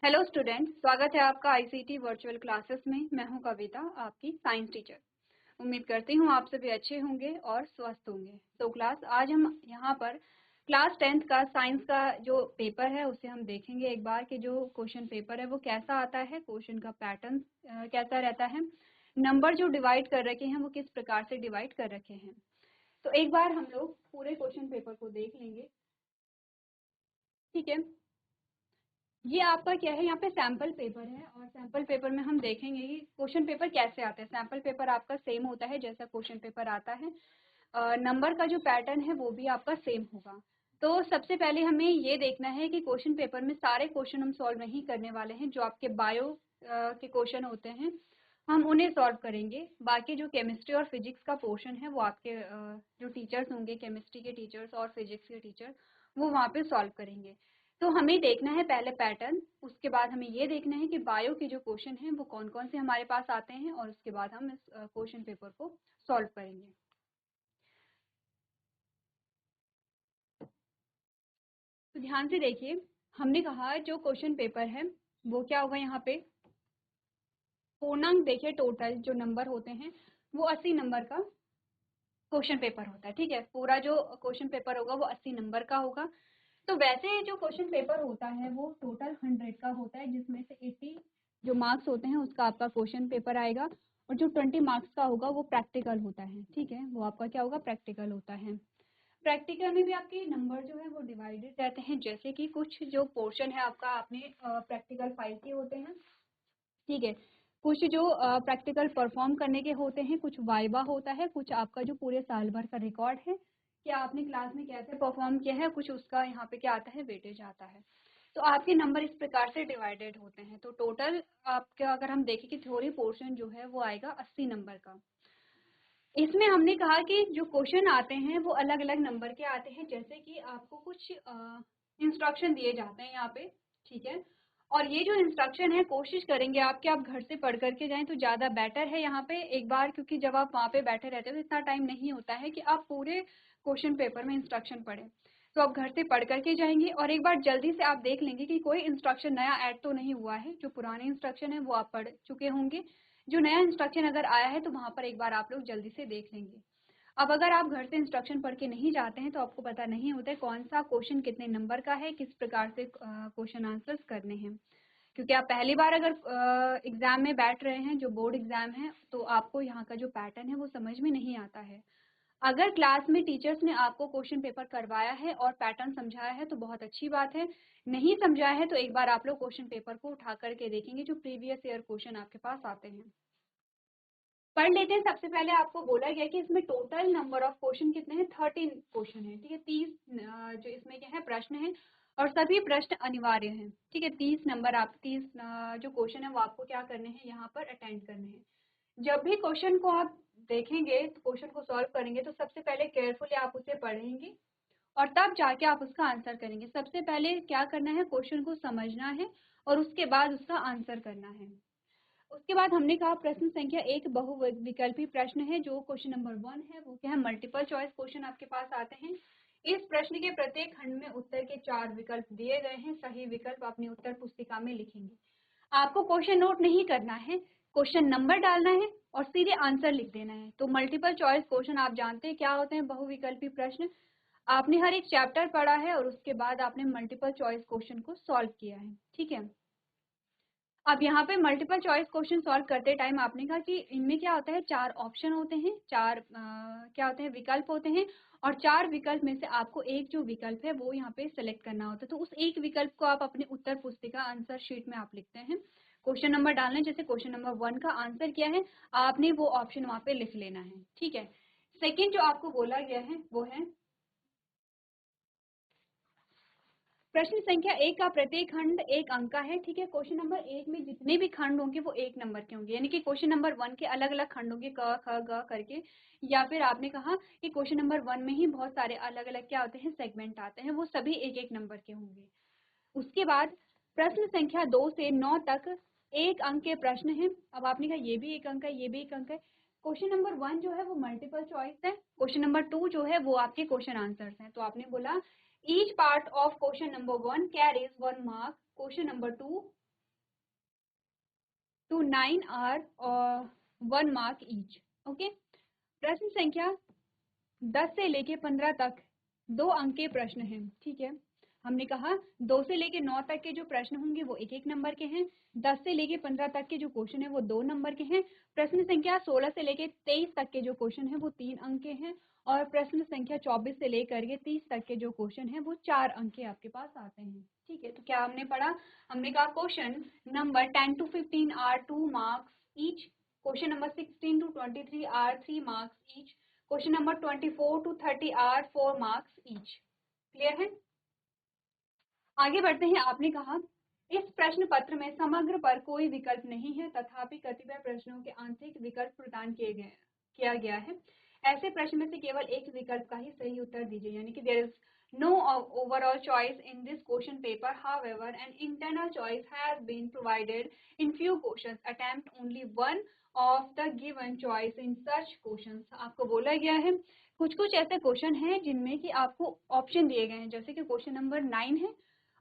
Hello student, स्वागत है आपका आईसीटी वर्चुअल क्लासेस में। मैं हूं कविता, आपकी साइंस टीचर। उम्मीद करती हूं आप सभी अच्छे होंगे और स्वस्थ होंगे। तो क्लास आज हम यहाँ पर क्लास 10th का साइंस का जो पेपर है उसे हम देखेंगे एक बार कि जो क्वेश्चन पेपर है वो कैसा आता है, क्वेश्चन का पैटर्न कैसा रहता है, नंबर जो डिवाइड कर रखे हैं वो किस प्रकार से डिवाइड कर रखे हैं। तो एक बार हम लोग पूरे क्वेश्चन पेपर को देख लेंगे। ठीक है, ये आपका क्या है, यहाँ पे सैंपल पेपर है और सैंपल पेपर में हम देखेंगे कि क्वेश्चन पेपर कैसे आते हैं। सैंपल पेपर आपका सेम होता है जैसा क्वेश्चन पेपर आता है। नंबर का जो पैटर्न है वो भी आपका सेम होगा। तो सबसे पहले हमें ये देखना है कि क्वेश्चन पेपर में सारे क्वेश्चन हम सॉल्व नहीं करने वाले हैं। जो आपके बायो के क्वेश्चन होते हैं हम उन्हें सॉल्व करेंगे। बाकी जो केमिस्ट्री और फिजिक्स का पोर्शन है वो आपके जो टीचर्स होंगे, केमिस्ट्री के टीचर्स और फिजिक्स के टीचर, वो वहाँ पे सॉल्व करेंगे। तो हमें देखना है पहले पैटर्न, उसके बाद हमें ये देखना है कि बायो के जो क्वेश्चन हैं वो कौन कौन से हमारे पास आते हैं और उसके बाद हम इस क्वेश्चन पेपर को सॉल्व करेंगे। तो ध्यान से देखिए, हमने कहा जो क्वेश्चन पेपर है वो क्या होगा। यहाँ पे पूर्णांक देखिए, टोटल जो नंबर होते हैं वो 80 नंबर का क्वेश्चन पेपर होता है। ठीक है, पूरा जो क्वेश्चन पेपर होगा वो 80 नंबर का होगा। तो वैसे जो क्वेश्चन पेपर होता है वो टोटल 100 का होता है, जिसमें से 80 जो मार्क्स होते हैं उसका आपका क्वेश्चन पेपर आएगा और जो 20 मार्क्स का होगा वो प्रैक्टिकल होता है। ठीक है, वो आपका क्या होगा, प्रैक्टिकल होता है। प्रैक्टिकल में भी आपके नंबर जो है वो डिवाइडेड रहते हैं, जैसे कि कुछ जो पोर्शन है आपका आपने प्रैक्टिकल फाइल के होते हैं। ठीक है, कुछ जो प्रैक्टिकल परफॉर्म करने के होते हैं, कुछ वाइवा होता है, कुछ आपका जो पूरे साल भर का रिकॉर्ड है कि आपने क्लास में कैसे परफॉर्म किया है, कुछ उसका यहाँ पे क्या आता है, वेटेज आता है। तो आपके नंबर इस प्रकार से डिवाइडेड होते हैं। तो टोटल आपका अगर हम देखें कि थ्योरी पोर्शन जो है वो आएगा 80 नंबर का। इसमें हमने कहा कि जो क्वेश्चन आते हैं वो अलग अलग नंबर के आते हैं, जैसे कि आपको कुछ इंस्ट्रक्शन दिए जाते हैं यहाँ पे। ठीक है, और ये जो इंस्ट्रक्शन है कोशिश करेंगे आप कि आप घर से पढ़ करके जाएं तो ज़्यादा बेटर है यहाँ पे एक बार, क्योंकि जब आप वहाँ पे बैठे रहते हो तो इतना टाइम नहीं होता है कि आप पूरे क्वेश्चन पेपर में इंस्ट्रक्शन पढ़ें। तो आप घर से पढ़ करके जाएंगे और एक बार जल्दी से आप देख लेंगे कि कोई इंस्ट्रक्शन नया ऐड तो नहीं हुआ है। जो पुराने इंस्ट्रक्शन है वो आप पढ़ चुके होंगे, जो नया इंस्ट्रक्शन अगर आया है तो वहाँ पर एक बार आप लोग जल्दी से देख लेंगे। अब अगर आप घर से इंस्ट्रक्शन पढ़ के नहीं जाते हैं तो आपको पता नहीं होता है कौन सा क्वेश्चन कितने नंबर का है, किस प्रकार से क्वेश्चन आंसर्स करने हैं। क्योंकि आप पहली बार अगर एग्जाम में बैठ रहे हैं, जो बोर्ड एग्जाम है, तो आपको यहाँ का जो पैटर्न है वो समझ में नहीं आता है। अगर क्लास में टीचर्स ने आपको क्वेश्चन पेपर करवाया है और पैटर्न समझाया है तो बहुत अच्छी बात है। नहीं समझाया है तो एक बार आप लोग क्वेश्चन पेपर को उठा करके देखेंगे जो प्रीवियस ईयर क्वेश्चन आपके पास आते हैं। पढ़ लेते हैं। सबसे पहले आपको बोला गया कि इसमें टोटल नंबर ऑफ क्वेश्चन कितने हैं, 13 क्वेश्चन है। ठीक है, 30 जो इसमें क्या है प्रश्न है और सभी प्रश्न अनिवार्य हैं। ठीक है, 30 नंबर आप 30 जो क्वेश्चन है वो आपको क्या करने हैं, यहाँ पर अटेंड करने हैं। जब भी क्वेश्चन को आप देखेंगे तो क्वेश्चन को सॉल्व करेंगे तो सबसे पहले केयरफुली आप उसे पढ़ेंगे और तब जाके आप उसका आंसर करेंगे। सबसे पहले क्या करना है, क्वेश्चन को समझना है और उसके बाद उसका आंसर करना है। उसके बाद हमने कहा प्रश्न संख्या एक बहुविकल्पी प्रश्न है। जो क्वेश्चन नंबर 1 है वो क्या है, मल्टीपल चॉइस क्वेश्चन आपके पास आते हैं। इस प्रश्न के प्रत्येक खंड में उत्तर के 4 विकल्प दिए गए हैं। सही विकल्प अपनी उत्तर पुस्तिका में लिखेंगे। आपको क्वेश्चन नोट नहीं करना है, क्वेश्चन नंबर डालना है और सीधे आंसर लिख देना है। तो मल्टीपल चॉइस क्वेश्चन आप जानते हैं क्या होते हैं, बहुविकल्पी प्रश्न। आपने हर एक चैप्टर पढ़ा है और उसके बाद आपने मल्टीपल चॉइस क्वेश्चन को सॉल्व किया है। ठीक है, अब यहाँ पे मल्टीपल चॉइस क्वेश्चन सॉल्व करते टाइम आपने कहा कि इनमें क्या होता है, 4 ऑप्शन होते हैं, 4 क्या होते हैं, विकल्प होते हैं और 4 विकल्प में से आपको एक जो विकल्प है वो यहाँ पे सेलेक्ट करना होता है। तो उस एक विकल्प को आप अपने उत्तर पुस्तिका आंसर शीट में आप लिखते हैं। क्वेश्चन नंबर डालना है, जैसे क्वेश्चन नंबर 1 का आंसर क्या है आपने वो ऑप्शन वहाँ पे लिख लेना है। ठीक है, सेकेंड जो आपको बोला गया है वो है प्रश्न संख्या एक का प्रत्येक खंड 1 अंक का है। ठीक है, क्वेश्चन नंबर 1 में जितने भी खंड होंगे वो 1 नंबर के होंगे, यानी कि क्वेश्चन नंबर 1 के अलग अलग खंड होंगे, क ख ग करके। या फिर आपने कहा कि क्वेश्चन नंबर 1 में ही बहुत सारे अलग अलग क्या होते हैं, सेगमेंट आते हैं, वो सभी 1-1 नंबर के होंगे। उसके बाद प्रश्न संख्या 2 से 9 तक 1 अंक के प्रश्न है। अब आपने कहा ये भी 1 अंक है, ये भी 1 अंक है। क्वेश्चन नंबर 1 जो है वो मल्टीपल चॉइस है, क्वेश्चन नंबर 2 जो है वो आपके क्वेश्चन आंसर्स हैं। तो आपने बोला each part of question number 1 carries 1 mark, question number 2 to 9 are 1 mark each. Okay, प्रश्न संख्या 10 से लेके 15 तक 2 अंक के प्रश्न हैं, ठीक है। हमने कहा 2 से लेके 9 तक के जो प्रश्न होंगे वो 1-1 नंबर के हैं, 10 से लेके 15 तक के जो क्वेश्चन है वो 2 नंबर के हैं, प्रश्न संख्या 16 से लेके 23 तक के जो क्वेश्चन है वो 3 अंक के हैं, और प्रश्न संख्या 24 से लेकर के 30 तक के जो क्वेश्चन है वो 4 अंक के आपके पास आते हैं, ठीक है। तो क्या हमने पढ़ा, हमने कहा question number 10 to 15 are 2 marks each, question number 16 to 23 are 3 marks each, question number 24 to 30 are 4 marks each. Clear है। आगे बढ़ते हैं। आपने कहा इस प्रश्न पत्र में समग्र पर कोई विकल्प नहीं है, तथापि कतिपय प्रश्नों के आंतरिक विकल्प प्रदान किया गया है। ऐसे प्रश्न में से केवल एक विकल्प का ही सही उत्तर दीजिए, यानी कि there is no overall choice in this question paper. However, an internal choice has been provided in few questions. Attempt only one of the given choice in such questions. आपको बोला गया है कुछ कुछ ऐसे क्वेश्चन हैं जिनमें कि आपको ऑप्शन दिए गए हैं, जैसे कि क्वेश्चन नंबर 9 है,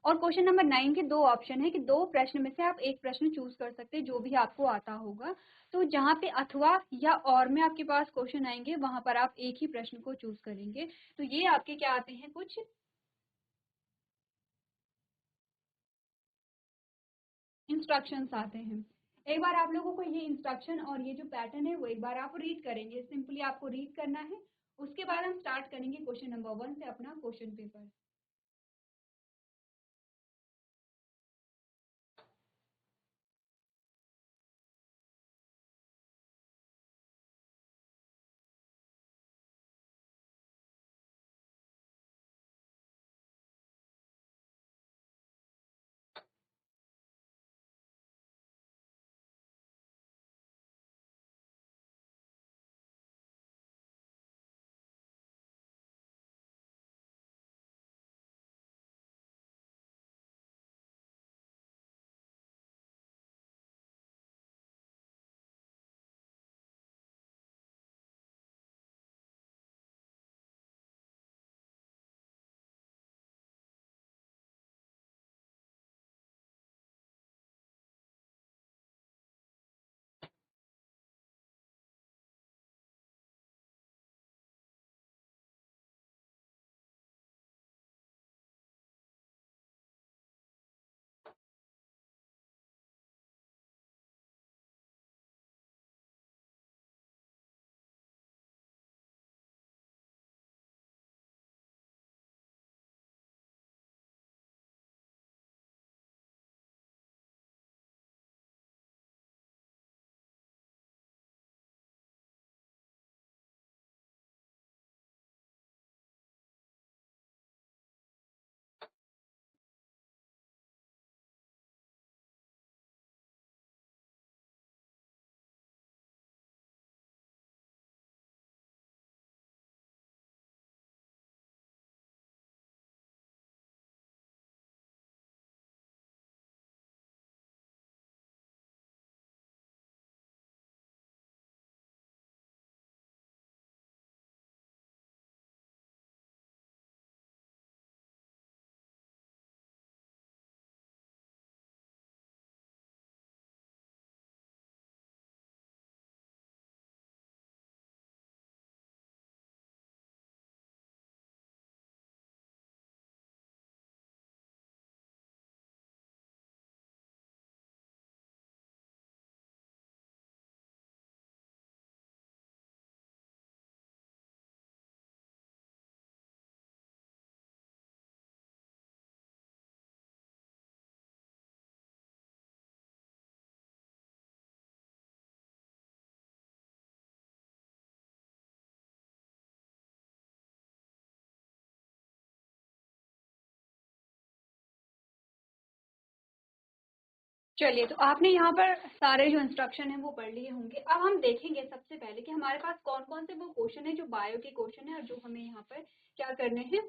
और क्वेश्चन नंबर 9 के 2 ऑप्शन है कि 2 प्रश्न में से आप एक प्रश्न चूज कर सकते हैं जो भी आपको आता होगा। तो जहाँ पे अथवा या और में आपके पास क्वेश्चन आएंगे वहां पर आप एक ही प्रश्न को चूज करेंगे। तो ये आपके क्या आते हैं, कुछ इंस्ट्रक्शंस आते हैं। एक बार आप लोगों को ये इंस्ट्रक्शन और ये जो पैटर्न है वो एक बार आप रीड करेंगे, सिंपली आपको रीड करना है। उसके बाद हम स्टार्ट करेंगे क्वेश्चन नंबर 1 से अपना क्वेश्चन पेपर। चलिए, तो आपने यहाँ पर सारे जो इंस्ट्रक्शन है वो पढ़ लिए होंगे। अब हम देखेंगे सबसे पहले कि हमारे पास कौन कौन से वो क्वेश्चन है जो बायो के क्वेश्चन है और जो हमें यहाँ पर क्या करने हैं,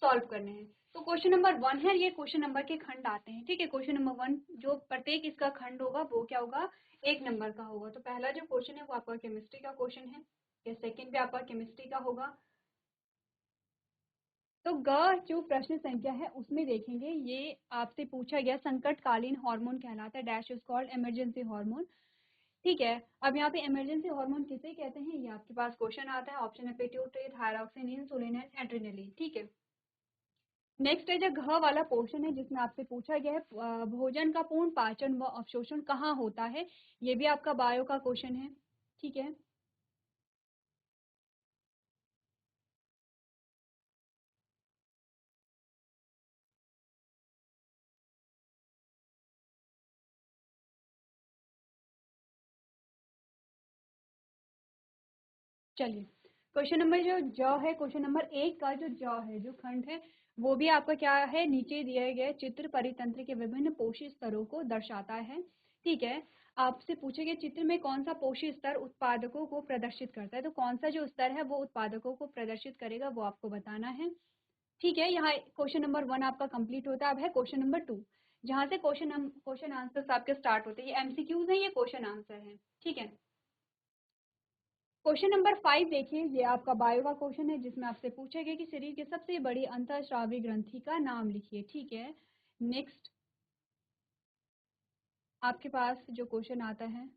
सॉल्व करने हैं। तो क्वेश्चन नंबर 1 है, ये क्वेश्चन नंबर के खंड आते हैं, ठीक है। क्वेश्चन नंबर 1 जो प्रत्येक इसका खंड होगा वो क्या होगा, 1 नंबर का होगा। तो पहला जो क्वेश्चन है वो आपका केमिस्ट्री का क्वेश्चन है, या सेकेंड भी आपका केमिस्ट्री का होगा। तो ग जो प्रश्न संख्या है उसमें देखेंगे, ये आपसे पूछा गया संकटकालीन हार्मोन कहलाता है, dash is called emergency hormone. ठीक है, अब यहाँ पे इमरजेंसी हार्मोन किसे कहते हैं, ये आपके पास क्वेश्चन आता है। ऑप्शन है pituitary, thyroxine, insulin and adrenaline. ठीक है, नेक्स्ट है जो घ वाला पोर्शन है जिसमें आपसे पूछा गया है भोजन का पूर्ण पाचन व अवशोषण कहाँ होता है, ये भी आपका बायो का क्वेश्चन है। ठीक है, चलिए क्वेश्चन नंबर जो ज है, क्वेश्चन नंबर 1 का जो ज है, जो खंड है, वो भी आपका क्या है, नीचे दिए गए चित्र परितंत्र के विभिन्न पोषी स्तरों को दर्शाता है। ठीक है, आपसे पूछे गए चित्र में कौन सा पोषी स्तर उत्पादकों को प्रदर्शित करता है, तो कौन सा जो स्तर है वो उत्पादकों को प्रदर्शित करेगा वो आपको बताना है। ठीक है, यहाँ क्वेश्चन नंबर 1 आपका कंप्लीट होता है। अब है क्वेश्चन नंबर 2, जहाँ से क्वेश्चन आंसर आपके स्टार्ट होते हैं। ये एमसीक्यूज है, ये क्वेश्चन आंसर है। ठीक है, क्वेश्चन नंबर 5 देखिए, ये आपका बायो का क्वेश्चन है जिसमें आपसे पूछा गया कि शरीर की सबसे बड़ी अंतःस्रावी ग्रंथि का नाम लिखिए। ठीक है, नेक्स्ट आपके पास जो क्वेश्चन आता है,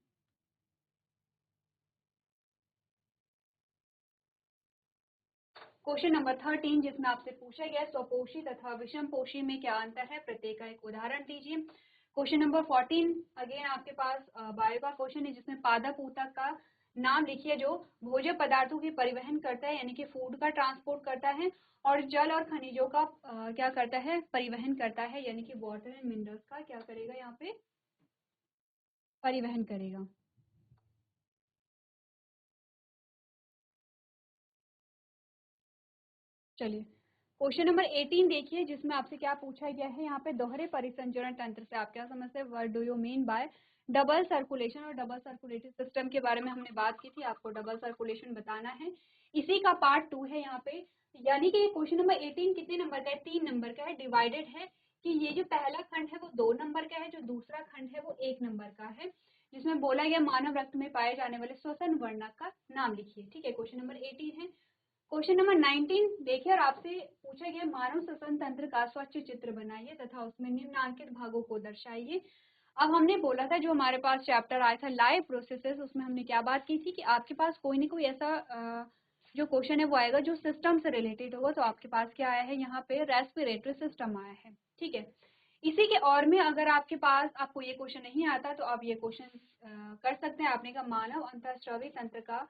क्वेश्चन नंबर 13 जिसमें आपसे पूछा गया स्वपोषी तथा विषम पोषी में क्या अंतर है, प्रत्येक का एक उदाहरण दीजिए। क्वेश्चन नंबर 14 अगेन आपके पास बायो का क्वेश्चन है जिसमें पादप ऊतक का नाम लिखिए जो भोज्य पदार्थों की परिवहन करता है, यानी कि फूड का ट्रांसपोर्ट करता है, और जल और खनिजों का क्या करता है, परिवहन करता है, यानी कि वाटर एंड मिनरल्स का क्या करेगा, यहाँ पे परिवहन करेगा। चलिए क्वेश्चन नंबर 18 देखिए जिसमें आपसे क्या पूछा गया है, यहाँ पे दोहरे परिसंचरण तंत्र से आप क्या समझते हैं, what do you mean by double circulation और डबल सर्कुलेटरी सिस्टम के बारे में हमने बात की थी, आपको डबल सर्कुलेशन बताना है। इसी का पार्ट 2 है यहाँ पे, यानी कि क्वेश्चन नंबर 18 कितने नंबर का है, 3 नंबर का है। डिवाइडेड है कि ये जो पहला खंड है वो 2 नंबर का है, जो दूसरा खंड है वो 1 नंबर का है, जिसमें बोला गया मानव रक्त में पाए जाने वाले श्वसन वर्णक का नाम लिखिए। ठीक है, क्वेश्चन नंबर 18 है। क्वेश्चन नंबर 19 देखिए, और आपसे पूछा गया मानव श्वसन तंत्र का स्वच्छ चित्र बनाइए तथा उसमें निम्नांकित भागों को दर्शाइए। अब हमने बोला था जो हमारे पास चैप्टर आया था लाइव प्रोसेसेस, उसमें हमने क्या बात की थी कि आपके पास कोई ना कोई ऐसा जो क्वेश्चन है वो आएगा जो सिस्टम से रिलेटेड होगा। तो आपके पास क्या आया है, यहाँ पे रेस्पिरेटरी सिस्टम आया है। ठीक है, इसी के और में अगर आपके पास आपको ये क्वेश्चन नहीं आता तो आप ये क्वेश्चन कर सकते हैं। आपने कहा मानव अंतःस्रावी तंत्र का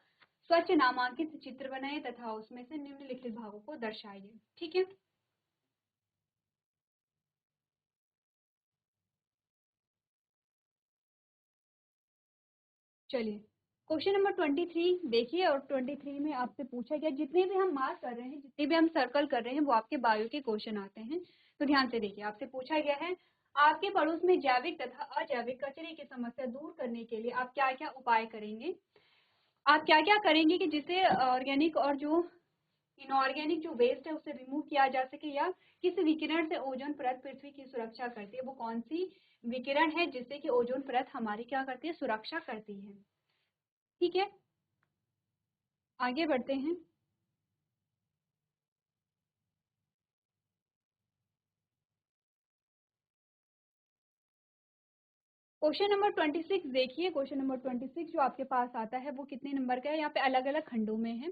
स्वच्छ नामांकित चित्र बनाइए तथा उसमें से निम्नलिखित भागों को दर्शाइए। ठीक है, चलिए क्वेश्चन नंबर 23 देखिए, और 23 में आपसे पूछा गया जितने भी हम मार्क कर रहे हैं, जितने भी हम सर्कल कर रहे हैं वो आपके बायो के क्वेश्चन आते हैं। तो ध्यान से देखिए, आपसे पूछा गया है आपके पड़ोस में जैविक तथा अजैविक कचरे की समस्या दूर करने के लिए आप क्या क्या उपाय करेंगे, आप क्या क्या करेंगे कि जिससे ऑर्गेनिक और जो इनऑर्गेनिक जो वेस्ट है उसे रिमूव किया जा सके, या किस विकिरण से ओजोन परत पृथ्वी की सुरक्षा करती है, वो कौन सी विकिरण है जिससे कि ओजोन परत हमारी क्या करती है, सुरक्षा करती है। ठीक है, आगे बढ़ते हैं। क्वेश्चन नंबर 26 देखिए, क्वेश्चन नंबर 26 जो आपके पास आता है वो कितने नंबर का है, यहाँ पे अलग अलग खंडों में है,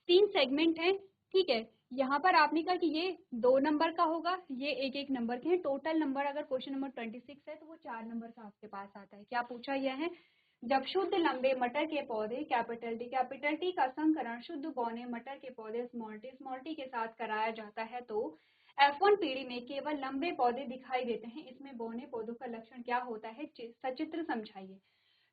3 सेगमेंट है। ठीक है, यहाँ पर आपने कहा कि ये 2 नंबर का होगा, ये एक एक नंबर के हैं। टोटल नंबर अगर क्वेश्चन नंबर 26 है तो वो 4 नंबर का आपके पास आता है। क्या पूछा गया है, जब शुद्ध लंबे मटर के पौधे कैपिटल टी का संकरण शुद्ध बौने मटर के पौधे स्मॉल टी के साथ कराया जाता है तो F1 पीढ़ी में केवल लंबे पौधे दिखाई देते हैं, इसमें बौने पौधों का लक्षण क्या होता है, सचित्र समझाइए।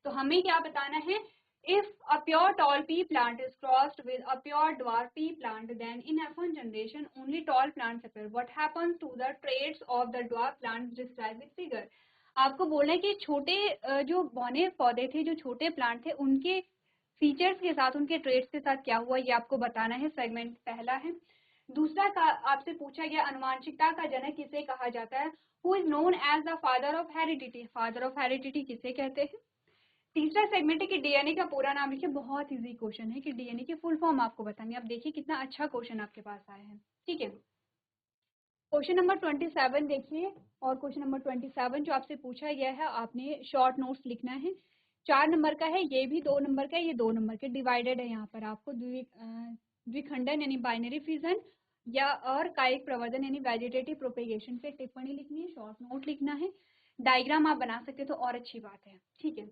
तो हमें क्या बताना है, if a pure tall pea plant is crossed with a pure dwarf pea plant then in F1 generation only tall plants appear, what happens to the traits of the dwarf plants described with figure। आपको बोलना है कि छोटे जो बौने पौधे थे, जो छोटे प्लांट थे, उनके फीचर्स के साथ, उनके ट्रेड्स के साथ क्या हुआ, ये आपको बताना है। सेगमेंट पहला है। दूसरा का आपसे पूछा गया अनुवांशिकता का जनक किसे कहा जाता है, who is known as the father of heredity, father of heredity किसे कहते हैं। तीसरा सेगमेंट है कि डीएनए का पूरा नाम लिखिए, बहुत इजी क्वेश्चन है कि डीएनए की फुल फॉर्म आपको बतानी है। अब देखिए कितना अच्छा क्वेश्चन आपके पास आया है। ठीक है, क्वेश्चन नंबर 27 देखिए, और क्वेश्चन नंबर 27 जो आपसे पूछा गया है, आपने शॉर्ट नोट्स लिखना है। 4 नंबर का है, ये भी 2 नंबर का है, ये 2 नंबर के डिवाइडेड है। यहाँ पर आपको द्विखंडन यानी बाइनरी फिजन या और कायिक प्रवर्धन यानी वेजिटेटिव प्रोपेगेशन पे टिप्पणी लिखनी है, शॉर्ट नोट लिखना है। डायग्राम आप बना सकते तो और अच्छी बात है, ठीक है।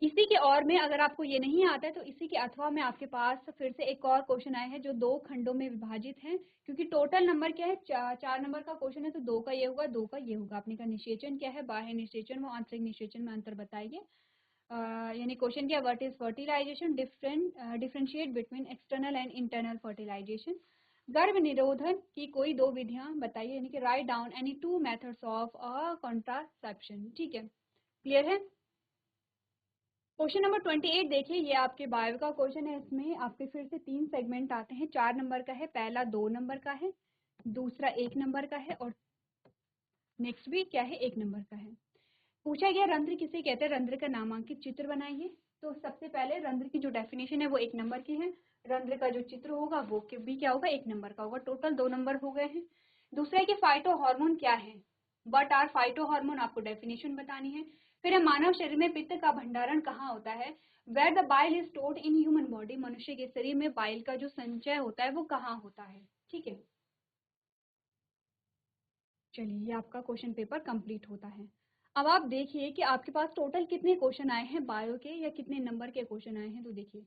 इसी के और में अगर आपको ये नहीं आता है तो इसी के अथवा में आपके पास फिर से एक और क्वेश्चन आया है जो 2 खंडों में विभाजित है, क्योंकि टोटल नंबर क्या है, 4 नंबर का क्वेश्चन है, तो 2 का ये होगा, 2 का ये होगा। आपने का निषेचन क्या है, बाह्य निषेचन व आंतरिक निषेचन में अंतर बताइए। यानी क्वेश्चन क्या, what is fertilization, differentiate between external and internal fertilization. गर्भ निरोधन की कोई 2 विधियां बताइए, यानी कि write down any 2 methods of contraception, ठीक है। क्लियर है। क्वेश्चन नंबर 28 देखिए, ये आपके बायो का क्वेश्चन है। इसमें आपके फिर से 3 सेगमेंट आते हैं। 4 नंबर का है, पहला 2 नंबर का है, दूसरा 1 नंबर का है, और नेक्स्ट भी क्या है, 1 नंबर का है। पूछा गया रंध्र किसे कहते हैं, रंध्र का नामांकित चित्र बनाइए। तो सबसे पहले रंध्र की जो डेफिनेशन है वो 1 नंबर की है। रंध्र का जो चित्र होगा वो भी क्या होगा, 1 नंबर का होगा। टोटल 2 नंबर हो गए हैं। दूसरा है कि फाइटो हार्मोन क्या है, बट आर फाइटो हार्मोन, आपको डेफिनेशन बतानी है। फिर है मानव शरीर में पित्त का भंडारण कहाँ होता है, where the bile is stored in human body, मनुष्य के शरीर में बाइल का जो संचय होता है वो कहाँ होता है, ठीक है। चलिए, ये आपका क्वेश्चन पेपर कंप्लीट होता है। अब आप देखिए कि आपके पास टोटल कितने क्वेश्चन आए हैं बायो के, या कितने नंबर के क्वेश्चन आए हैं, तो देखिए।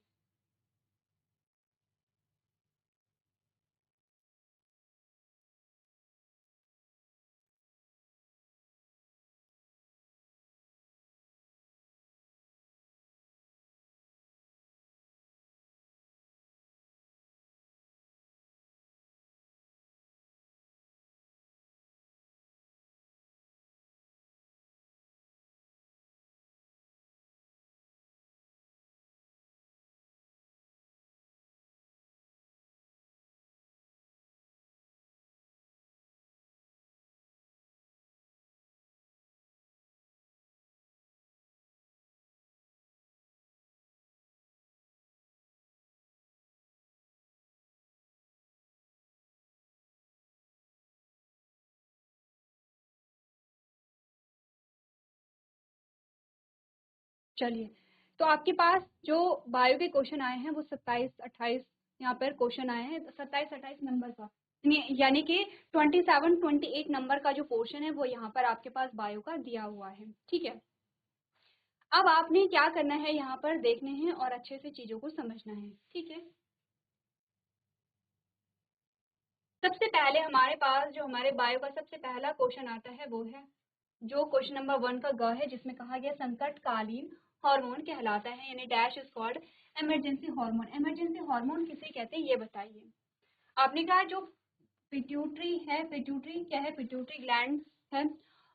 चलिए, तो आपके पास जो बायो के क्वेश्चन आए हैं वो 27-28 यहाँ पर क्वेश्चन आए हैं, 27-28 नंबर का, यानी कि 27-28 नंबर का जो पोर्शन है वो यहाँ पर आपके पास बायो का दिया हुआ है, ठीक है। अब आपने क्या करना है, यहाँ पर देखने हैं और अच्छे से चीजों को समझना है, ठीक है। सबसे पहले हमारे पास जो हमारे बायो का सबसे पहला क्वेश्चन आता है वो है जो क्वेश्चन नंबर 1 का ग है, जिसमें कहा गया संकटकालीन हार्मोन कहलाता है, यानी dash is called emergency hormone. Emergency hormone किसे कहते हैं ये बताइए। आपने कहा जो पिट्यूटरी है, पिट्यूटरी क्या है, पिट्यूटरी ग्लैंड है,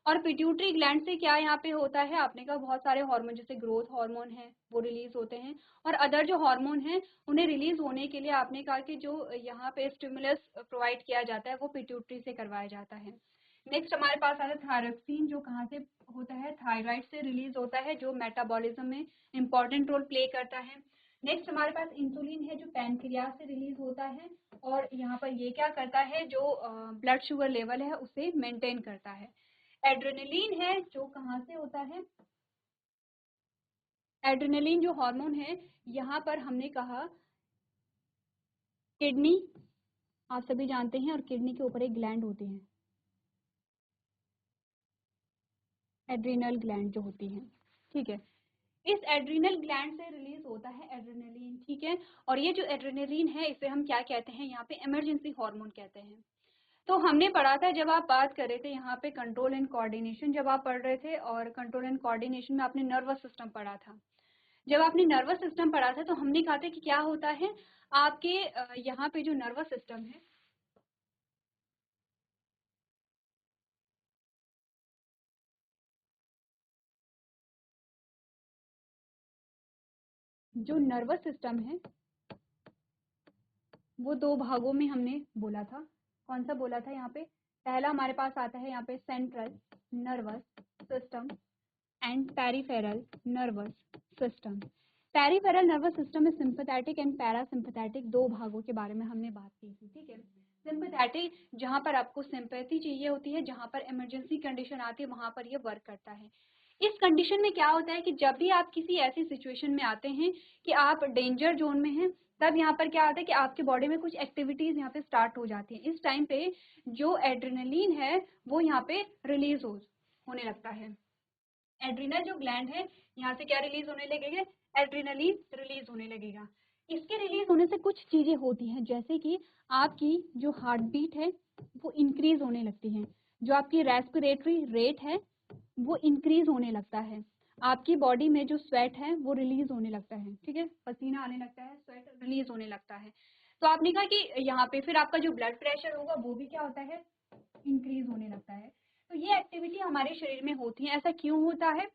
और पिट्यूटरी ग्लैंड से क्या यहाँ पे होता है, आपने कहा बहुत सारे हार्मोन जैसे ग्रोथ हार्मोन है वो रिलीज होते हैं, और अदर जो हार्मोन है उन्हें रिलीज होने के लिए आपने कहा कि जो यहाँ पे स्टिमुलस प्रोवाइड किया जाता है वो पिट्यूटरी से करवाया जाता है। नेक्स्ट हमारे पास आता है थायरोक्सिन, जो कहाँ से होता है, थायराइड से रिलीज होता है, जो मेटाबॉलिज्म में इंपॉर्टेंट रोल प्ले करता है। नेक्स्ट हमारे पास इंसुलिन है जो पैनक्रियाज से रिलीज होता है, और यहाँ पर ये क्या करता है, जो ब्लड शुगर लेवल है उसे मेंटेन करता है। एड्रेनलिन है जो कहाँ से होता है, एड्रेनलिन जो हार्मोन है यहाँ पर हमने कहा किडनी, आप सभी जानते हैं, और किडनी के ऊपर एक ग्लैंड होती है, एड्रीनल ग्लैंड जो होती है, ठीक है। इस एड्रीनल ग्लैंड से रिलीज होता है एड्रेनलिन, ठीक है। और ये जो एड्रेनलिन है इसे हम क्या कहते हैं, यहाँ पे इमरजेंसी हार्मोन कहते हैं। तो हमने पढ़ा था जब आप बात कर रहे थे यहाँ पे कंट्रोल एंड कोऑर्डिनेशन, जब आप पढ़ रहे थे, और कंट्रोल एंड कोऑर्डिनेशन में आपने नर्वस सिस्टम पढ़ा था। जब आपने नर्वस सिस्टम पढ़ा था तो हमने कहा था कि क्या होता है आपके यहाँ पे जो नर्वस सिस्टम है, जो नर्वस सिस्टम है वो 2 भागों में हमने बोला था। कौन सा बोला था यहाँ पे, पहला हमारे पास आता है यहाँ पे central nervous system and peripheral nervous system. Peripheral nervous system में सिंपैथेटिक एंड पैरासिम्पैथेटिक 2 भागों के बारे में हमने बात की थी, ठीक है। सिंपैथेटिक जहाँ पर आपको सिंपैथी चाहिए होती है, जहाँ पर इमरजेंसी कंडीशन आती है, वहाँ पर ये वर्क करता है। इस कंडीशन में क्या होता है कि जब भी आप किसी ऐसी सिचुएशन में आते हैं कि आप डेंजर जोन में हैं, तब यहाँ पर क्या होता है कि आपके बॉडी में कुछ एक्टिविटीज यहाँ पे स्टार्ट हो जाती हैं। इस टाइम पे जो एड्रेनलिन है वो यहाँ पे रिलीज होने लगता है। एड्रिनल जो ग्लैंड है, यहाँ से क्या रिलीज होने लगेगा, एड्रिनलिन रिलीज होने लगेगा। इसके रिलीज होने से कुछ चीजें होती हैं, जैसे कि आपकी जो हार्ट बीट है वो इंक्रीज होने लगती है, जो आपकी रेस्पिरेटरी रेट है वो इंक्रीज होने लगता है, आपकी बॉडी में जो स्वेट है वो रिलीज होने लगता है, ठीक है, पसीना आने लगता है, स्वेट रिलीज होने लगता है। तो आपने कहा कि यहाँ पे फिर आपका जो ब्लड प्रेशर होगा वो भी क्या होता है, इंक्रीज होने लगता है। तो ये एक्टिविटी हमारे शरीर में होती है। ऐसा क्यों होता है,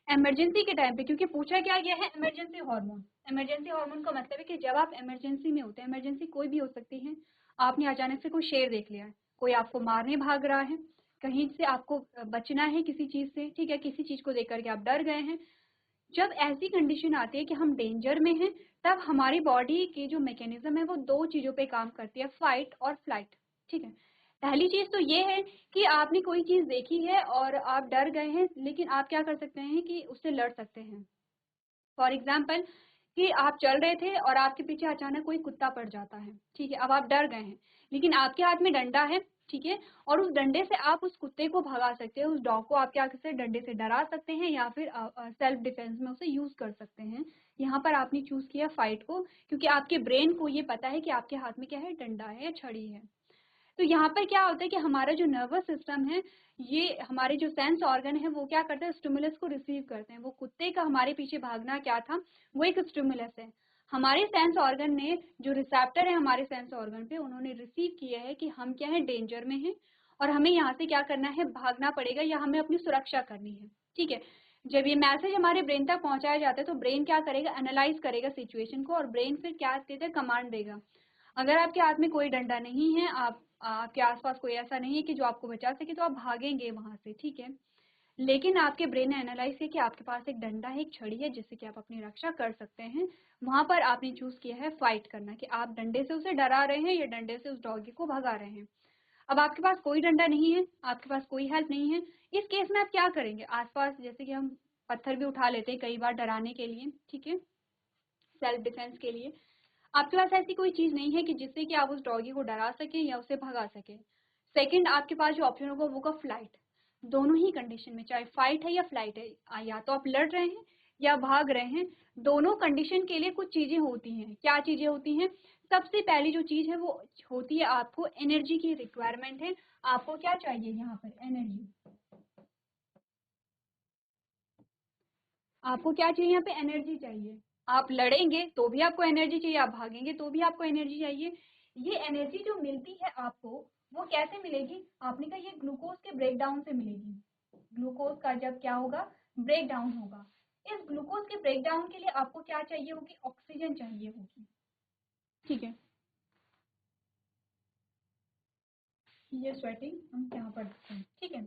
इमरजेंसी के टाइम पे, क्योंकि पूछा क्या गया है, इमरजेंसी हार्मोन। इमरजेंसी हार्मोन का मतलब है कि जब आप इमरजेंसी में होते हैं, इमरजेंसी कोई भी हो सकती है, आपने अचानक से कोई शेर देख लिया है, कोई आपको मारने भाग रहा है, कहीं से आपको बचना है किसी चीज से, ठीक है, किसी चीज को देख करके आप डर गए हैं, जब ऐसी कंडीशन आती है कि हम डेंजर में हैं, तब हमारी बॉडी की जो मैकेनिज्म है वो दो चीजों पे काम करती है, फाइट और फ्लाइट, ठीक है। पहली चीज तो ये है कि आपने कोई चीज देखी है और आप डर गए हैं, लेकिन आप क्या कर सकते हैं कि उससे लड़ सकते हैं। फॉर एग्जाम्पल कि आप चल रहे थे और आपके पीछे अचानक कोई कुत्ता पड़ जाता है, ठीक है, अब आप डर गए हैं, लेकिन आपके हाथ में डंडा है, ठीक है, और उस डंडे से आप उस कुत्ते को भगा सकते हैं, उस डॉग को आप क्या कर सकते हैं, डंडे से डरा सकते हैं, या फिर सेल्फ डिफेंस में उसे यूज कर सकते हैं। यहाँ पर आपने चूज किया फाइट को, क्योंकि आपके ब्रेन को ये पता है कि आपके हाथ में क्या है, डंडा है या छड़ी है। तो यहाँ पर क्या होता है कि हमारा जो नर्वस सिस्टम है, ये हमारे जो सेंस ऑर्गन है वो क्या करते हैं, स्टिमुलस को रिसीव करते हैं। वो कुत्ते का हमारे पीछे भागना क्या था, वो एक स्टिमुलस है। हमारे सेंस ऑर्गन ने, जो रिसेप्टर है हमारे सेंस ऑर्गन पे, उन्होंने रिसीव किया है कि हम क्या है, डेंजर में हैं और हमें यहाँ से क्या करना है, भागना पड़ेगा या हमें अपनी सुरक्षा करनी है, ठीक है। जब ये मैसेज हमारे ब्रेन तक पहुंचाया जाता है तो ब्रेन क्या करेगा, एनालाइज करेगा सिचुएशन को, और ब्रेन फिर क्या देगा, कमांड देगा। अगर आपके हाथ में कोई डंडा नहीं है, आपके आसपास कोई ऐसा नहीं है कि जो आपको बचा सके, तो आप भागेंगे वहां से, ठीक है। लेकिन आपके ब्रेन ने एनालाइज किया कि आपके पास एक डंडा है, एक छड़ी है, जिससे कि आप अपनी रक्षा कर सकते हैं। वहां पर आपने चूज किया है फाइट करना, कि आप डंडे से उसे डरा रहे हैं या डंडे से उस डॉगी को भगा रहे हैं। अब आपके पास कोई डंडा नहीं है, आपके पास कोई हेल्प नहीं है, इस केस में आप क्या करेंगे, आसपास जैसे कि हम पत्थर भी उठा लेते हैं कई बार डराने के लिए, ठीक है, सेल्फ डिफेंस के लिए। आपके पास ऐसी कोई चीज नहीं है कि जिससे कि आप उस डॉगी को डरा सके या उसे भगा सके। सेकंड, आपके पास जो ऑप्शन होगा वो होगा फ्लाइट। दोनों ही कंडीशन में, चाहे फाइट है या फ्लाइट है, या तो आप लड़ रहे हैं या भाग रहे हैं, दोनों कंडीशन के लिए कुछ चीजें होती हैं। क्या चीजें होती हैं, सबसे पहली जो चीज है वो होती है, आपको एनर्जी की रिक्वायरमेंट है। आपको क्या चाहिए यहाँ पर, एनर्जी। आपको क्या चाहिए, यहाँ पे एनर्जी चाहिए। आप लड़ेंगे तो भी आपको एनर्जी चाहिए, आप भागेंगे तो भी आपको एनर्जी चाहिए। ये एनर्जी जो मिलती है आपको, वो कैसे मिलेगी, आपने कहा ये ग्लूकोज के ब्रेक डाउन से मिलेगी। ग्लूकोज का जब क्या होगा, ब्रेक डाउन होगा। इस ग्लूकोज के ब्रेक डाउन के लिए आपको क्या चाहिए होगी, ऑक्सीजन चाहिए होगी, ठीक है। ये स्वेटिंग हम यहाँ पर देखते हैं, ठीक है।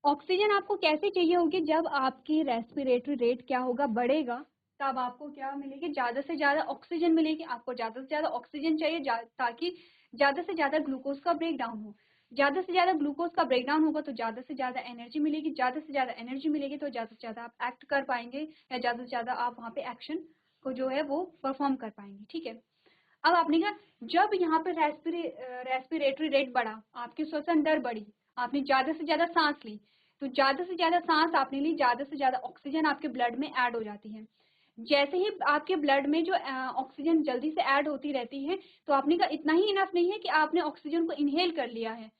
ऑक्सीजन आपको कैसे चाहिए होगी, जब आपकी रेस्पिरेटरी रेट क्या होगा, बढ़ेगा, तब आपको क्या मिलेगी, ज्यादा से ज्यादा ऑक्सीजन मिलेगी। आपको ज्यादा से ज्यादा ऑक्सीजन चाहिए, ताकि ज्यादा से ज्यादा ग्लूकोज का ब्रेक डाउन हो। ज्यादा से ज्यादा ग्लूकोज का ब्रेक डाउन होगा तो ज्यादा से ज्यादा एनर्जी मिलेगी, ज्यादा से ज्यादा एनर्जी मिलेगी तो ज्यादा से ज्यादा आप एक्ट कर पाएंगे, या ज्यादा से ज्यादा आप वहाँ पे एक्शन को जो है वो परफॉर्म कर पाएंगे, ठीक है। अब आपने कहा, जब यहाँ पे रेस्पिरेटरी रेट बढ़ा, आपकी श्वसन दर बढ़ी, आपने ज्यादा से ज्यादा सांस ली, तो ज्यादा से ज्यादा सांस आपने ली, ज्यादा से ज्यादा ऑक्सीजन आपके ब्लड में ऐड हो जाती है। जैसे ही आपके ब्लड में जो ऑक्सीजन जल्दी से ऐड होती रहती है, तो आपने कहा इतना ही इनफ नहीं है कि आपने ऑक्सीजन को इनहेल कर लिया है।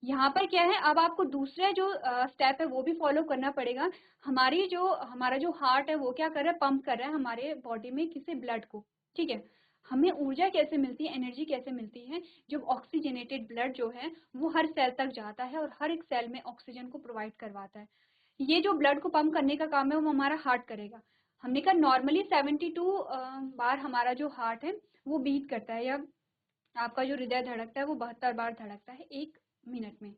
यहाँ पर क्या है, अब आपको दूसरा जो स्टेप है वो भी फॉलो करना पड़ेगा। हमारा जो हार्ट है वो क्या कर रहा है, पंप कर रहा है हमारे बॉडी में किसी ब्लड को, ठीक है। हमें ऊर्जा कैसे मिलती है, एनर्जी कैसे मिलती है, जब ऑक्सीजनेटेड ब्लड जो है वो हर सेल तक जाता है और हर एक सेल में ऑक्सीजन को प्रोवाइड करवाता है। ये जो ब्लड को पंप करने का काम है वो हमारा हार्ट करेगा। हमने कहा नॉर्मली 72 बार हमारा जो हार्ट है वो बीट करता है, या आपका जो हृदय धड़कता है वो 72 बार धड़कता है 1 मिनट में।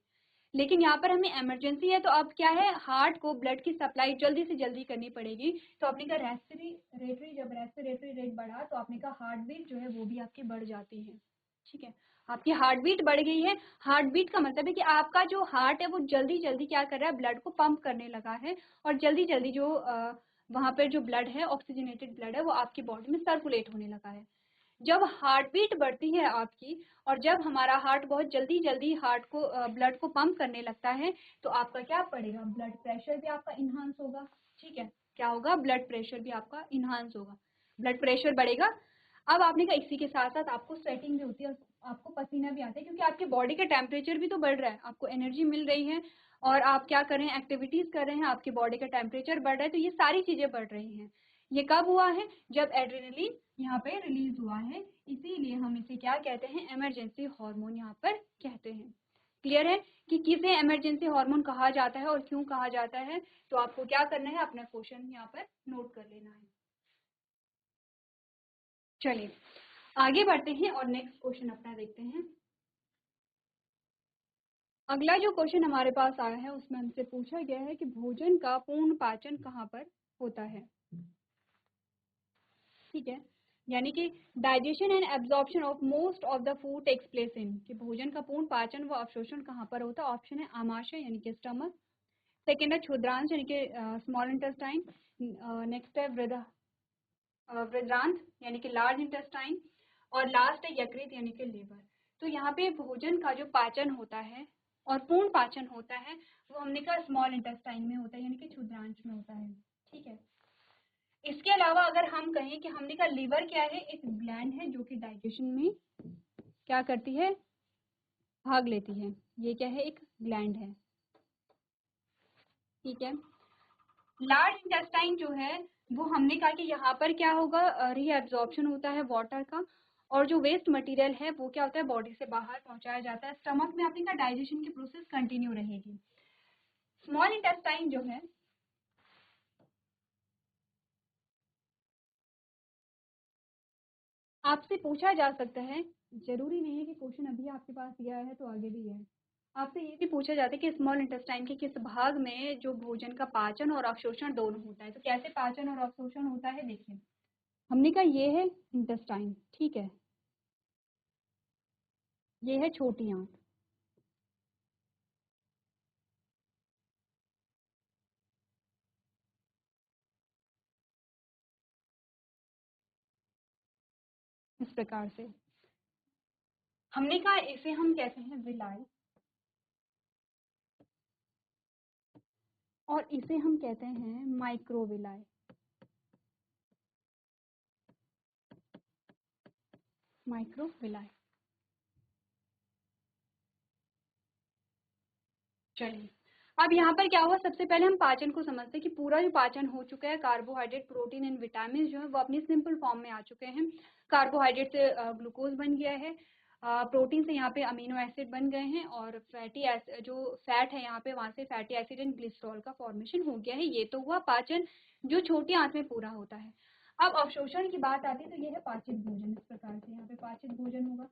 लेकिन यहाँ पर हमें इमरजेंसी है, तो अब क्या है, हार्ट को ब्लड की सप्लाई जल्दी से जल्दी करनी पड़ेगी। तो आपने कहा रेस्पिरेटरी, जब रेस्पिरेटरी रेट बढ़ा तो आपने कहा हार्ट बीट जो है वो भी आपकी बढ़ जाती है। ठीक है, आपकी हार्ट बीट बढ़ गई है। हार्ट बीट का मतलब है कि आपका जो हार्ट है वो जल्दी जल्दी क्या कर रहा है, ब्लड को पंप करने लगा है, और जल्दी जल्दी जो वहाँ पर जो ब्लड है, ऑक्सीजनेटेड ब्लड है, वो आपकी बॉडी में सर्कुलेट होने लगा है। जब हार्ट बीट बढ़ती है आपकी, और जब हमारा हार्ट बहुत जल्दी जल्दी हार्ट को ब्लड को पंप करने लगता है, तो आपका क्या बढ़ेगा, ब्लड प्रेशर भी आपका इन्हांस होगा। ठीक है, क्या होगा, ब्लड प्रेशर भी आपका इन्हांस होगा, ब्लड प्रेशर बढ़ेगा। अब आपने कहा इसी के साथ साथ आपको स्वेटिंग भी होती है, आपको पसीना भी आता है, क्योंकि आपके बॉडी का टेम्परेचर भी तो बढ़ रहा है, आपको एनर्जी मिल रही है, और आप क्या कर रहे हैं, एक्टिविटीज कर रहे हैं, आपकी बॉडी का टेम्परेचर बढ़ रहा है, तो ये सारी चीजें बढ़ रही हैं। ये कब हुआ है, जब एड्रेनलिन यहाँ पे रिलीज हुआ है, इसीलिए हम इसे क्या कहते हैं, इमरजेंसी हार्मोन यहाँ पर कहते हैं। क्लियर है कि किसे इमरजेंसी हार्मोन कहा जाता है और क्यों कहा जाता है। तो आपको क्या करना है, अपना क्वेश्चन यहाँ पर नोट कर लेना है। चलिए आगे बढ़ते हैं और नेक्स्ट क्वेश्चन अपना देखते हैं। अगला जो क्वेश्चन हमारे पास आया है उसमें हमसे पूछा गया है कि भोजन का पूर्ण पाचन कहाँ पर होता है। ठीक है, यानी कि digestion and absorption of most of the food takes place in, कि भोजन का पूर्ण पाचन व अवशोषण कहाँ पर होता है। ऑप्शन है आमाशय यानी कि स्टमक, सेकेंड है क्षुद्रांश यानी कि स्मॉल इंटेस्टाइन, नेक्स्ट है वृद्रांत यानी कि लार्ज इंटेस्टाइन, और लास्ट है यकृत यानी कि लीवर। तो यहाँ पे भोजन का जो पाचन होता है और पूर्ण पाचन होता है वो हमने कहा स्मॉल इंटेस्टाइन में होता है, यानी कि क्षुद्रांश में होता है। ठीक है, इसके अलावा अगर हम कहें कि हमने कहा लीवर क्या है, एक ग्लैंड है जो कि डाइजेशन में क्या करती है, भाग लेती है। ये क्या है, एक ग्लैंड है। ठीक है, लार्ज इंटेस्टाइन जो है वो हमने कहा कि यहाँ पर क्या होगा, रीएब्जॉर्प्शन होता है वाटर का, और जो वेस्ट मटेरियल है वो क्या होता है, बॉडी से बाहर पहुंचाया जाता है। स्टमक में आपने कहा डाइजेशन की प्रोसेस कंटिन्यू रहेगी। स्मॉल इंटेस्टाइन जो है आपसे पूछा जा सकता है, जरूरी नहीं है कि क्वेश्चन अभी आपके पास दिया है तो आगे भी है, आपसे ये भी पूछा जाता है कि स्मॉल इंटेस्टाइन के किस भाग में जो भोजन का पाचन और अवशोषण दोनों होता है। तो कैसे पाचन और अवशोषण होता है, देखिए हमने कहा ये है इंटेस्टाइन, ठीक है, ये है छोटी आंत, इस प्रकार से हमने कहा इसे हम कहते हैं विलाई, और इसे हम कहते हैं माइक्रोविलाई, माइक्रोविलाई। चलिए अब यहाँ पर क्या हुआ, सबसे पहले हम पाचन को समझते हैं कि पूरा जो पाचन हो चुका है, कार्बोहाइड्रेट प्रोटीन एंड विटामिन जो है वो अपनी सिंपल फॉर्म में आ चुके हैं। कार्बोहाइड्रेट से ग्लूकोज बन गया है, प्रोटीन से यहाँ पे अमीनो एसिड बन गए हैं, और फैटी एसिड जो फैट है यहाँ पे वहां से फैटी एसिड एंड ग्लिसरॉल का फॉर्मेशन हो गया है। ये तो हुआ पाचन जो छोटी आंत में पूरा होता है। अब अवशोषण की बात आती है तो ये है पाचित भोजन, इस प्रकार से यहाँ पे पाचित भोजन होगा।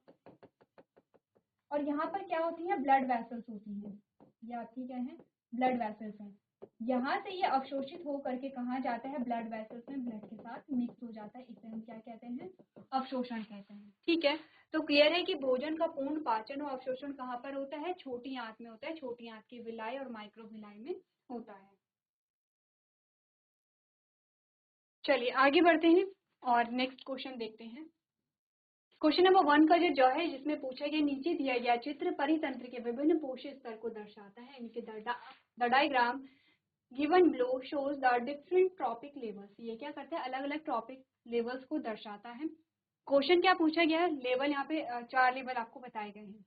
और यहाँ पर क्या होती है, ब्लड वेसल्स होती हैं, ये आपकी क्या है, ब्लड वेसल्स हैं। यहाँ से ये अवशोषित हो करके कहाँ जाता है, ब्लड वेसल्स में ब्लड के साथ मिक्स हो जाता है, इसे हम क्या कहते हैं, अवशोषण कहते हैं। ठीक है, तो क्लियर है कि भोजन का पूर्ण पाचन और अवशोषण कहाँ पर होता है, छोटी आंत में होता है, छोटी आंत की विलाई और माइक्रोविलाई में होता है। चलिए आगे बढ़ते हैं और नेक्स्ट क्वेश्चन देखते हैं। क्वेश्चन नंबर 1 का जो है जिसमें पूछा गया, नीचे दिया गया चित्र परितंत्र के विभिन्न पोषक स्तर को दर्शाता है, यानी कि the diagram given below shows the different trophic levels. ये क्या करता है, अलग अलग ट्रॉपिक लेवल्स को दर्शाता है। क्वेश्चन क्या पूछा गया है, लेवल यहाँ पे 4 लेवल आपको बताए गए हैं।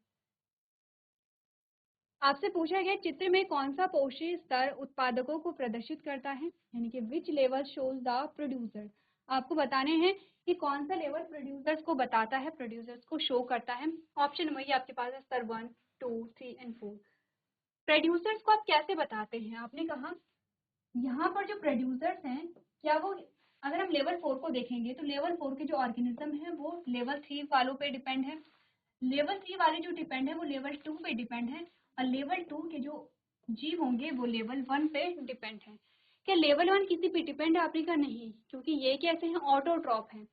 आपसे पूछा गया चित्र में कौन सा पोषक स्तर उत्पादकों को प्रदर्शित करता है, यानी कि which level shows the producer. आपको बताने हैं कि कौन सा लेवल प्रोड्यूसर्स को बताता है, प्रोड्यूसर्स को शो करता है। ऑप्शन वही आपके पास है, स्तर 1, 2, 3 एंड 4। प्रोड्यूसर्स को आप कैसे बताते हैं, आपने कहा यहाँ पर जो प्रोड्यूसर्स हैं, क्या वो, अगर हम लेवल 4 को देखेंगे तो लेवल 4 के जो ऑर्गेनिज्म है वो लेवल 3 वालों पे डिपेंड है, लेवल 3 वाले जो डिपेंड है वो लेवल 2 पे डिपेंड है, और लेवल 2 के जो जीव होंगे वो लेवल 1 पे डिपेंड है। क्या लेवल 1 किसी पे डिपेंड है, आपने कहा नहीं, क्योंकि ये कैसे हैं, ऑटोट्रॉप हैं।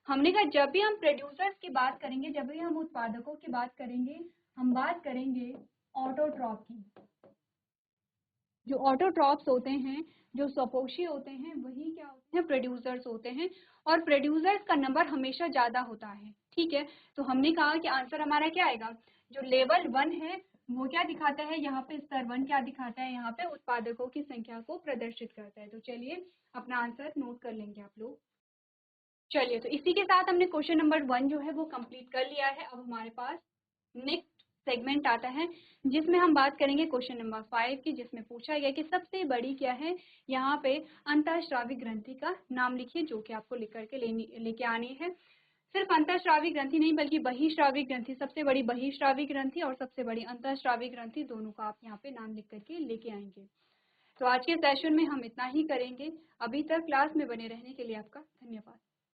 हमने कहा जब भी हम प्रोड्यूसर्स की बात करेंगे, जब भी हम उत्पादकों की बात करेंगे, हम बात करेंगे ऑटोट्रॉफ की। जो ऑटोट्रॉफ्स होते हैं, जो स्वपोषी होते हैं, वही क्या होते हैं, प्रोड्यूसर्स होते हैं। और प्रोड्यूसर्स का नंबर हमेशा ज़्यादा होता है, ठीक है। तो हमने कहा कि आंसर हमारा क्या आएगा, जो लेवल 1 है वो क्या दिखाता है, यहाँ पे स्तर 1 क्या दिखाता है, यहाँ पे उत्पादकों की संख्या को प्रदर्शित करता है। तो चलिए अपना आंसर नोट कर लेंगे आप लोग। चलिए, तो इसी के साथ हमने क्वेश्चन नंबर 1 जो है वो कंप्लीट कर लिया है। अब हमारे पास नेक्स्ट सेगमेंट आता है जिसमें हम बात करेंगे क्वेश्चन नंबर 5 की, जिसमें पूछा गया कि सबसे बड़ी क्या है, यहाँ पे अंतःस्रावी ग्रंथि का नाम लिखिए, जो कि आपको लिख करके लेके आनी है। सिर्फ अंतःस्रावी ग्रंथि नहीं बल्कि बहिःस्रावी ग्रंथि, सबसे बड़ी बहिःस्रावी ग्रंथि और सबसे बड़ी अंतःस्रावी ग्रंथि, दोनों का आप यहाँ पे नाम लिख करके लेके आएंगे। तो आज के सेशन में हम इतना ही करेंगे। अभी तक क्लास में बने रहने के लिए आपका धन्यवाद।